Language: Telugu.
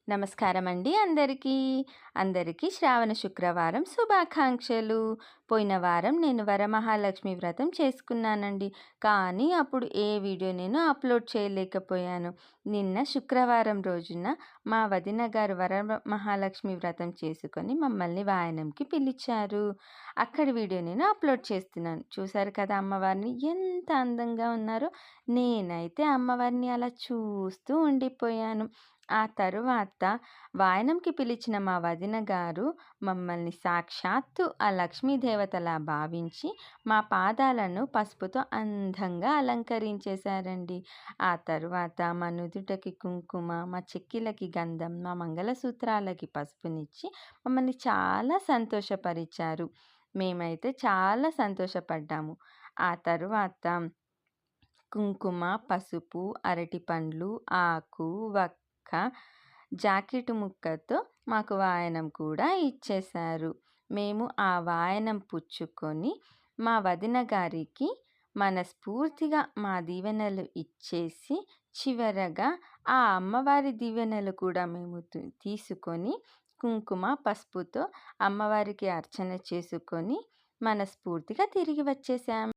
నమస్కారం అండి అందరికీ శ్రావణ శుక్రవారం శుభాకాంక్షలు. పోయిన వారం నేను వరమహాలక్ష్మి వ్రతం చేసుకున్నానండి. కానీ అప్పుడు ఏ వీడియో నేను అప్లోడ్ చేయలేకపోయాను. నిన్న శుక్రవారం రోజున మా వదిన గారు వరమహాలక్ష్మి వ్రతం చేసుకొని మమ్మల్ని వాయనంకి పిలిచారు. అక్కడి వీడియో నేను అప్లోడ్ చేస్తున్నాను. చూసారు కదా అమ్మవారిని ఎంత అందంగా ఉన్నారో. నేనైతే అమ్మవారిని అలా చూస్తూ ఉండిపోయాను. ఆ తరువాత వాయనంకి పిలిచిన మా వదిన గారు మమ్మల్ని సాక్షాత్తు ఆ లక్ష్మీదేవతలా భావించి మా పాదాలను పసుపుతో అందంగా అలంకరించేశారండి. ఆ తరువాత మా నుదుటకి కుంకుమ, మా చెక్కిళ్ళకి గంధం, మా మంగళసూత్రాలకి పసుపునిచ్చి మమ్మల్ని చాలా సంతోషపరిచారు. మేమైతే చాలా సంతోషపడ్డాము. ఆ తరువాత కుంకుమ, పసుపు, అరటిపండ్లు, ఆకు, వక్క, జాకెట్ ముక్కతో మాకు వాయనం కూడా ఇచ్చేశారు. మేము ఆ వాయనం పుచ్చుకొని మా వదిన గారికి మనస్ఫూర్తిగా మా దీవెనలు ఇచ్చేసి, చివరగా ఆ అమ్మవారి దీవెనలు కూడా మేము తీసుకొని కుంకుమ, పసుపుతో అమ్మవారికి అర్చన చేసుకొని మనస్ఫూర్తిగా తిరిగి వచ్చేసాం.